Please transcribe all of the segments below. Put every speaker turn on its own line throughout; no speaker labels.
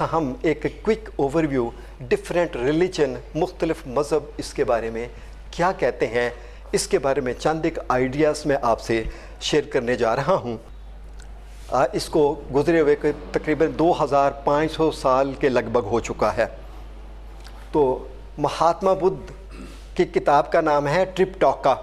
تاہم ایک quick overview different religion, مختلف مذہب اس کے بارے میں کیا کہتے ہیں، اس کے بارے میں چند ایک آئیڈیاز میں آپ سے شیئر کرنے جا رہا ہوں۔ اس کو گزرے ہوئے تقریباً 2500 سال کے لگ بھگ ہو چکا ہے۔ تو مہاتما بدھ کی کتاب کا نام ہے ٹرپٹاکا۔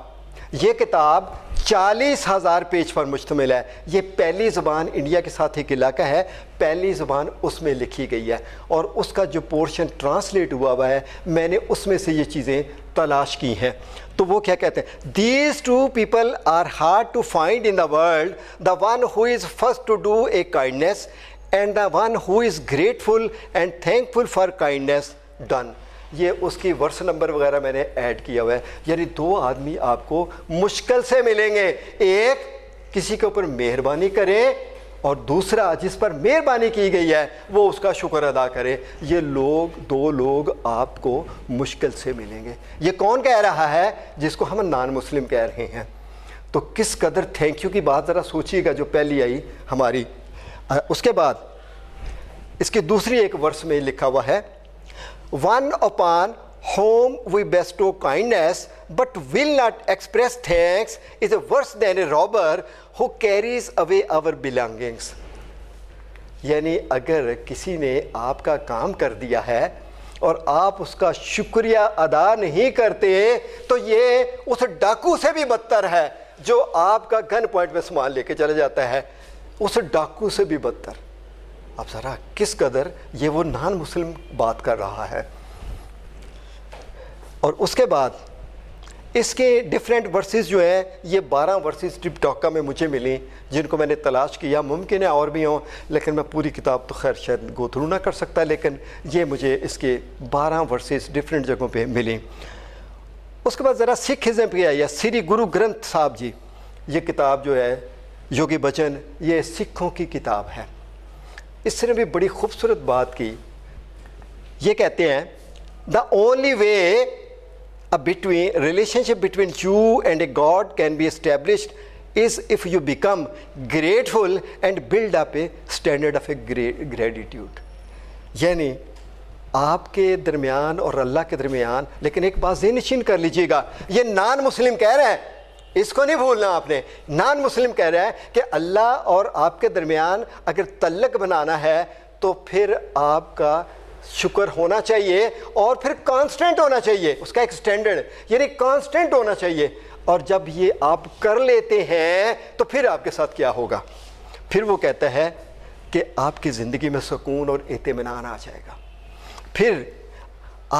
یہ کتاب 40,000 پیج پر مشتمل ہے۔ یہ پہلی زبان، انڈیا کے ساتھ ایک علاقہ ہے، پہلی زبان اس میں لکھی گئی ہے، اور اس کا جو پورشن ٹرانسلیٹ ہوا ہے میں نے اس میں سے یہ چیزیں تلاش کی ہیں۔ تو وہ کیا کہتے ہیں؟ These two people are hard to find in the world, the one who is first to do a kindness and the one who is grateful and thankful for kindness done۔ یہ اس کی ورس نمبر وغیرہ میں نے add کیا ہوا ہے، یعنی دو آدمی آپ کو مشکل سے ملیں گے، ایک کسی کے اوپر مہربانی کرے اور دوسرا جس پر مہربانی کی گئی ہے وہ اس کا شکر ادا کرے۔ یہ دو لوگ آپ کو مشکل سے ملیں گے۔ یہ کون کہہ رہا ہے؟ جس کو ہم نان مسلم کہہ رہے ہیں۔ تو کس قدر تھینک یو کی بات ذرا سوچیے گا جو پہلی آئی ہماری۔ اس کے بعد اس کی دوسری ایک ورس میں لکھا ہوا ہے، One upon whom we bestow kindness but will not express thanks is worse than a robber who carries away our belongings۔ یعنی اگر کسی نے آپ کا کام کر دیا ہے اور آپ اس کا شکریہ ادا نہیں کرتے تو یہ اس ڈاکو سے بھی بدتر ہے جو آپ کا گن پوائنٹ میں سامان لے کے چلا جاتا ہے، اس ڈاکو سے بھی بدتر۔ اب ذرا کس قدر یہ وہ نان مسلم بات کر رہا ہے۔ اور اس کے بعد اس کے ڈیفرنٹ ورسز جو ہیں، یہ 12 ورسز ٹرپٹاکا میں مجھے ملیں جن کو میں نے تلاش کیا، ممکن ہے اور بھی ہوں لیکن میں پوری کتاب تو خیر شاید گو تھرو نہ کر سکتا، لیکن یہ مجھے اس کے 12 ورسز ڈیفرنٹ جگہوں پہ ملیں۔ اس کے بعد ذرا سکھزم پہ آئی ہے، سری گرو گرنتھ صاحب جی، یہ کتاب جو ہے یوگی بچن، یہ سکھوں کی کتاب ہے۔ اس نے بھی بڑی خوبصورت بات کی، یہ کہتے ہیں the only way relationship between you and a God can be established is if you become grateful and build up a standard of a gratitude۔ یعنی آپ کے درمیان اور اللہ کے درمیان، لیکن ایک بات ذہن نشین کر لیجئے گا، یہ نان مسلم کہہ رہے ہیں، اس کو نہیں بھولنا آپ نے، نان مسلم کہہ رہا ہے کہ اللہ اور آپ کے درمیان اگر تعلق بنانا ہے تو پھر آپ کا شکر ہونا چاہیے اور پھر کانسٹنٹ ہونا چاہیے، اس کا ایک سٹینڈرڈ یعنی کانسٹنٹ ہونا چاہیے۔ اور جب یہ آپ کر لیتے ہیں تو پھر آپ کے ساتھ کیا ہوگا؟ پھر وہ کہتا ہے کہ آپ کی زندگی میں سکون اور اطمینان آ جائے گا، پھر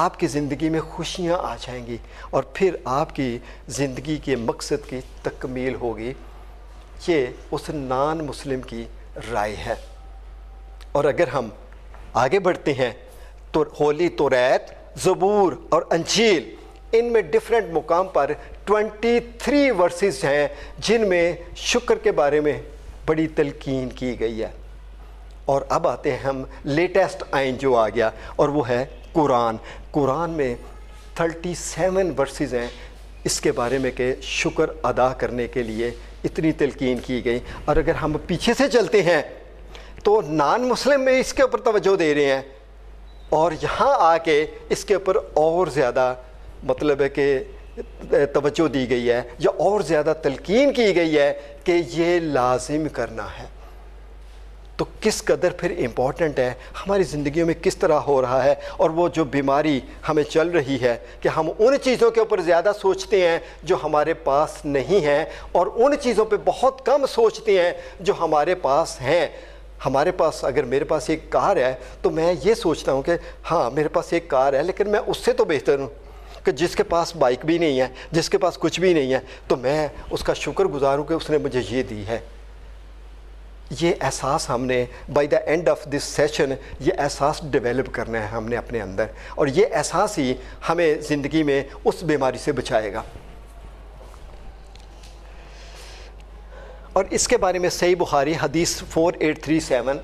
آپ کی زندگی میں خوشیاں آ جائیں گی، اور پھر آپ کی زندگی کے مقصد کی تکمیل ہوگی۔ یہ اس نان مسلم کی رائے ہے۔ اور اگر ہم آگے بڑھتے ہیں تو ہولی توریت، زبور اور انجیل، ان میں ڈیفرنٹ مقام پر 23 ورسز ہیں جن میں شکر کے بارے میں بڑی تلقین کی گئی ہے۔ اور اب آتے ہیں ہم لیٹسٹ آئین جو آ گیا، اور وہ ہے قرآن۔ قرآن میں 37 ورسز ہیں اس کے بارے میں کہ شکر ادا کرنے کے لیے اتنی تلقین کی گئی۔ اور اگر ہم پیچھے سے چلتے ہیں تو نان مسلم میں اس کے اوپر توجہ دے رہے ہیں، اور یہاں آ کے اس کے اوپر اور زیادہ مطلب ہے کہ توجہ دی گئی ہے یا اور زیادہ تلقین کی گئی ہے کہ یہ لازم کرنا ہے۔ تو کس قدر پھر امپورٹنٹ ہے، ہماری زندگیوں میں کس طرح ہو رہا ہے۔ اور وہ جو بیماری ہمیں چل رہی ہے کہ ہم ان چیزوں کے اوپر زیادہ سوچتے ہیں جو ہمارے پاس نہیں ہیں، اور ان چیزوں پہ بہت کم سوچتے ہیں جو ہمارے پاس ہیں۔ ہمارے پاس اگر میرے پاس ایک کار ہے تو میں یہ سوچتا ہوں کہ ہاں میرے پاس ایک کار ہے، لیکن میں اس سے تو بہتر ہوں کہ جس کے پاس بائک بھی نہیں ہے، جس کے پاس کچھ بھی نہیں ہے، تو میں اس کا شکر گزار ہوں کہ اس نے مجھے یہ دی ہے۔ یہ احساس ہم نے by the and of this session یہ احساس ڈیولپ کرنا ہے ہم نے اپنے اندر، اور یہ احساس ہی ہمیں زندگی میں اس بیماری سے بچائے گا۔ اور اس کے بارے میں صحیح بخاری حدیث 4837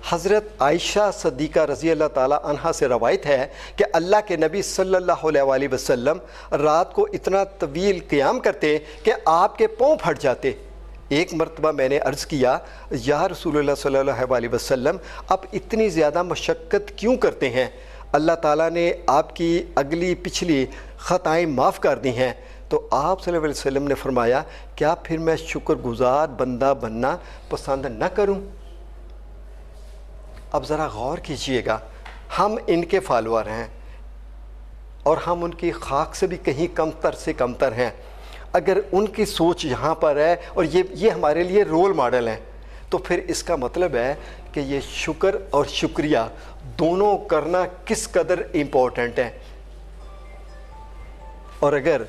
حضرت عائشہ صدیقہ رضی اللہ تعالیٰ عنہا سے روایت ہے کہ اللہ کے نبی صلی اللہ علیہ وآلہ وسلم رات کو اتنا طویل قیام کرتے کہ آپ کے پاؤں پھٹ جاتے، ایک مرتبہ میں نے عرض کیا یا رسول اللہ صلی اللہ علیہ وسلم آپ اتنی زیادہ مشقت کیوں کرتے ہیں؟ اللہ تعالیٰ نے آپ کی اگلی پچھلی خطائیں معاف کر دی ہیں۔ تو آپ صلی اللہ علیہ وسلم نے فرمایا کیا پھر میں شکر گزار بندہ بننا پسند نہ کروں؟ اب ذرا غور کیجئے گا، ہم ان کے فالوور ہیں اور ہم ان کی خاک سے بھی کہیں کم تر سے کم تر ہیں۔ اگر ان کی سوچ یہاں پر ہے اور یہ ہمارے لیے رول ماڈل ہیں، تو پھر اس کا مطلب ہے کہ یہ شکر اور شکریہ دونوں کرنا کس قدر امپورٹنٹ ہے۔ اور اگر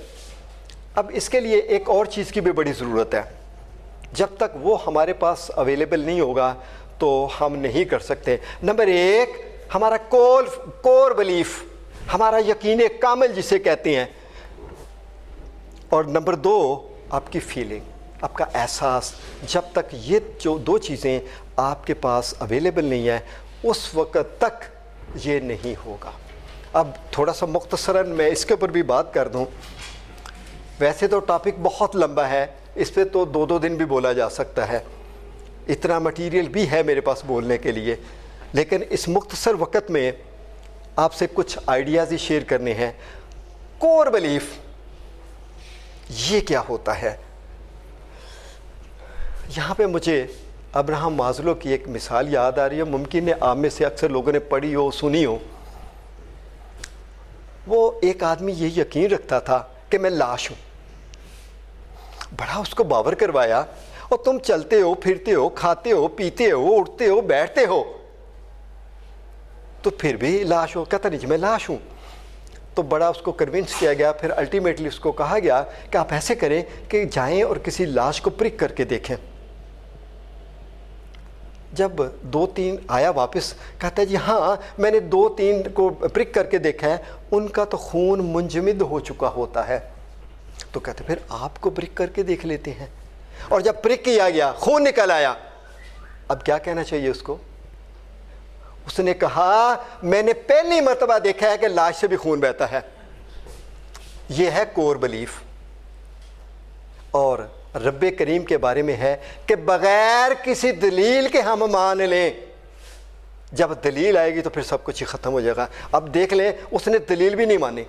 اب اس کے لیے ایک اور چیز کی بھی بڑی ضرورت ہے، جب تک وہ ہمارے پاس اویلیبل نہیں ہوگا تو ہم نہیں کر سکتے۔ نمبر ایک، ہمارا کور بلیف، ہمارا یقین کامل جسے کہتے ہیں، اور نمبر دو آپ کی فیلنگ، آپ کا احساس۔ جب تک یہ جو دو چیزیں آپ کے پاس اویلیبل نہیں ہیں اس وقت تک یہ نہیں ہوگا۔ اب تھوڑا سا مختصراً میں اس کے اوپر بھی بات کر دوں، ویسے تو ٹاپک بہت لمبا ہے، اس پہ تو دو دن بھی بولا جا سکتا ہے، اتنا مٹیریل بھی ہے میرے پاس بولنے کے لیے، لیکن اس مختصر وقت میں آپ سے کچھ آئیڈیاز ہی شیئر کرنے ہیں۔ کور بلیف یہ کیا ہوتا ہے؟ یہاں پہ مجھے ابراہم مازلو کی ایک مثال یاد آ رہی ہے، ممکن ہے آپ میں سے اکثر لوگوں نے پڑھی ہو، سنی ہو۔ وہ ایک آدمی یہ یقین رکھتا تھا کہ میں لاش ہوں، بڑا اس کو باور کروایا، اور تم چلتے ہو، پھرتے ہو، کھاتے ہو، پیتے ہو، اٹھتے ہو، بیٹھتے ہو، تو پھر بھی لاش ہو۔ کہتا نہیں جی میں لاش ہوں۔ تو بڑا اس کو کنونس کیا گیا، پھر الٹیمیٹلی اس کو کہا گیا کہ آپ ایسے کریں کہ جائیں اور کسی لاش کو پرک کر کے دیکھیں۔ جب 2-3 آیا واپس، کہتا ہے جی ہاں میں نے 2-3 کو پرک کر کے دیکھا ہے، ان کا تو خون منجمد ہو چکا ہوتا ہے۔ تو کہتے پھر آپ کو پرک کر کے دیکھ لیتے ہیں۔ اور جب پرک کیا گیا، خون نکل آیا، اب کیا کہنا چاہیے اس کو؟ اس نے کہا میں نے پہلی مرتبہ دیکھا ہے کہ لاش سے بھی خون بہتا ہے۔ یہ ہے کور بلیف۔ اور رب کریم کے بارے میں ہے کہ بغیر کسی دلیل کے ہم مان لیں، جب دلیل آئے گی تو پھر سب کچھ ہی ختم ہو جائے گا۔ اب دیکھ لیں اس نے دلیل بھی نہیں مانی،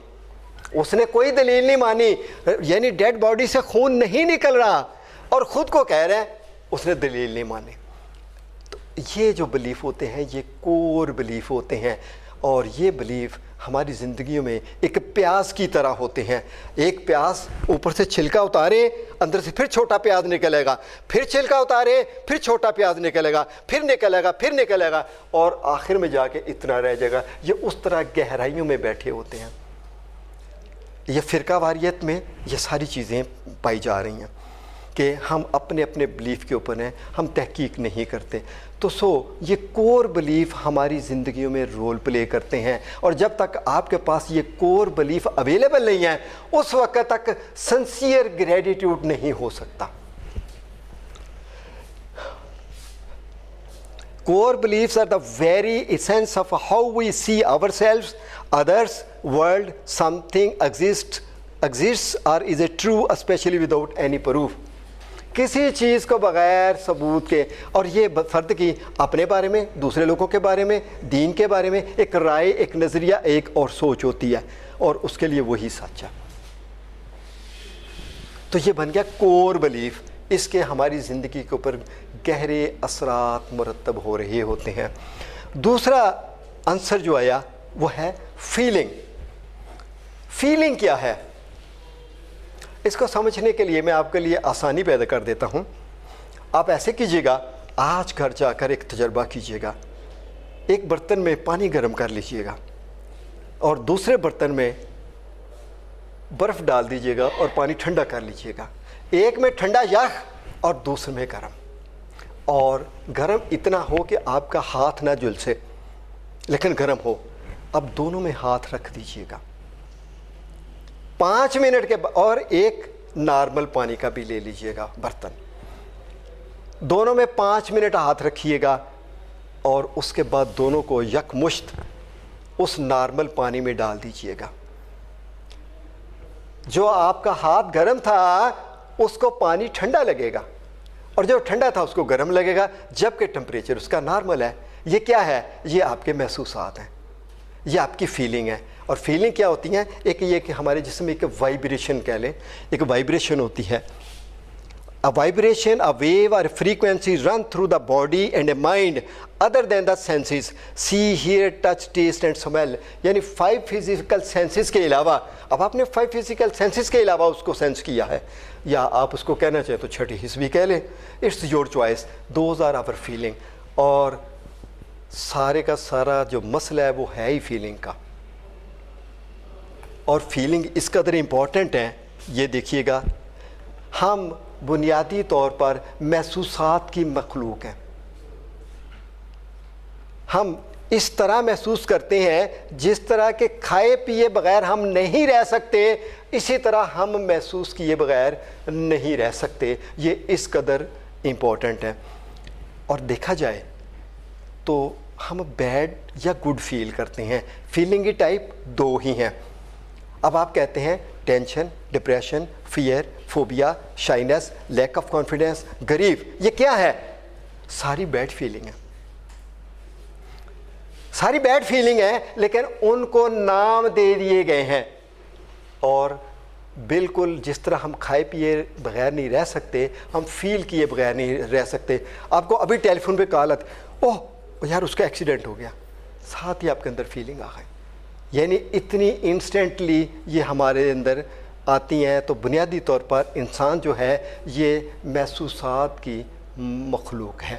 اس نے کوئی دلیل نہیں مانی، یعنی ڈیڈ باڈی سے خون نہیں نکل رہا اور خود کو کہہ رہے ہیں اس نے دلیل نہیں مانی۔ تو یہ جو بلیف ہوتے ہیں یہ کور بلیف ہوتے ہیں، اور یہ بلیف ہماری زندگیوں میں ایک پیاز کی طرح ہوتے ہیں۔ ایک پیاز اوپر سے چھلکا اتارے، اندر سے پھر چھوٹا پیاز نکلے گا، پھر چھلکا اتارے، پھر چھوٹا پیاز نکلے گا، پھر نکلے گا، پھر نکلے گا، اور آخر میں جا کے اتنا رہ جائے گا۔ یہ اس طرح گہرائیوں میں بیٹھے ہوتے ہیں۔ یہ فرقہ واریت میں یہ ساری چیزیں پائی جا رہی ہیں کہ ہم اپنے اپنے بلیف کے اوپر ہیں، ہم تحقیق نہیں کرتے۔ تو یہ کور بلیف ہماری زندگیوں میں رول پلے کرتے ہیں، اور جب تک آپ کے پاس یہ کور بلیف اویلیبل نہیں ہے اس وقت تک سنسیئر گریٹیٹیوڈ نہیں ہو سکتا۔ Core beliefs are the very essence of how we see ourselves, others, world, something exists or is a true, especially without any proof. کسی چیز کو بغیر ثبوت کے، اور یہ فرد کی اپنے بارے میں، دوسرے لوگوں کے بارے میں، دین کے بارے میں ایک رائے، ایک نظریہ، ایک اور سوچ ہوتی ہے، اور اس کے لیے وہی سچ ہے۔ تو یہ بن گیا کور بلیف۔ اس کے ہماری زندگی کے اوپر گہرے اثرات مرتب ہو رہے ہوتے ہیں۔ دوسرا عنصر جو آیا وہ ہے فیلنگ۔ فیلنگ کیا ہے؟ اس کو سمجھنے کے لیے میں آپ کے لیے آسانی پیدا کر دیتا ہوں۔ آپ ایسے کیجئے گا، آج گھر جا کر ایک تجربہ کیجئے گا۔ ایک برتن میں پانی گرم کر لیجئے گا اور دوسرے برتن میں برف ڈال دیجئے گا اور پانی ٹھنڈا کر لیجئے گا۔ ایک میں ٹھنڈا یخ اور دوسرے میں گرم، اور گرم اتنا ہو کہ آپ کا ہاتھ نہ جھلسے لیکن گرم ہو۔ اب دونوں میں ہاتھ رکھ دیجئے گا 5 منٹ کے بعد، اور ایک نارمل پانی کا بھی لے لیجئے گا برتن، دونوں میں 5 منٹ ہاتھ رکھیے گا، اور اس کے بعد دونوں کو یکمشت اس نارمل پانی میں ڈال دیجئے گا۔ جو آپ کا ہاتھ گرم تھا اس کو پانی ٹھنڈا لگے گا، اور جو ٹھنڈا تھا اس کو گرم لگے گا، جبکہ ٹمپریچر اس کا نارمل ہے۔ یہ کیا ہے؟ یہ آپ کے محسوسات ہیں، یہ آپ کی فیلنگ ہے۔ اور فیلنگ کیا ہوتی ہیں؟ ایک یہ کہ ہمارے جسم میں ایک وائبریشن کہہ لیں، ایک وائبریشن ہوتی ہے۔ A vibration, a wave or a frequency run through the body and a mind other than the senses. See, hear, touch, taste and smell. یعنی 5 physical senses کے علاوہ، اب آپ نے 5 physical senses کے علاوہ اس کو سینس کیا ہے، یا آپ اس کو کہنا چاہیں تو چھٹی حس بھی کہہ لیں، it's your choice, those are our feeling. اور سارے کا سارا جو مسئلہ ہے وہ ہے ہی فیلنگ کا، اور فیلنگ اس قدر امپورٹنٹ ہے۔ یہ دیکھیے گا، ہم بنیادی طور پر محسوسات کی مخلوق ہیں۔ ہم اس طرح محسوس کرتے ہیں جس طرح کہ کھائے پیے بغیر ہم نہیں رہ سکتے، اسی طرح ہم محسوس کیے بغیر نہیں رہ سکتے۔ یہ اس قدر امپورٹنٹ ہے۔ اور دیکھا جائے تو ہم بیڈ یا گڈ فیل کرتے ہیں، فیلنگ کی ٹائپ 2 ہی ہیں۔ اب آپ کہتے ہیں tension, depression, fear, phobia, shyness, lack of confidence, grief, یہ کیا ہے؟ ساری بیڈ فیلنگ ہے، ساری بیڈ فیلنگ ہے، لیکن ان کو نام دے دیے گئے ہیں۔ اور بالکل جس طرح ہم کھائے پیے بغیر نہیں رہ سکتے، ہم فیل کیے بغیر نہیں رہ سکتے۔ آپ کو ابھی ٹیلی فون پہ کال آتی، اوہ یار اس کا ایکسیڈنٹ ہو گیا، ساتھ ہی آپ کے اندر فیلنگ آ گئی۔ یعنی اتنی انسٹنٹلی یہ ہمارے اندر آتی ہیں۔ تو بنیادی طور پر انسان جو ہے یہ محسوسات کی مخلوق ہے۔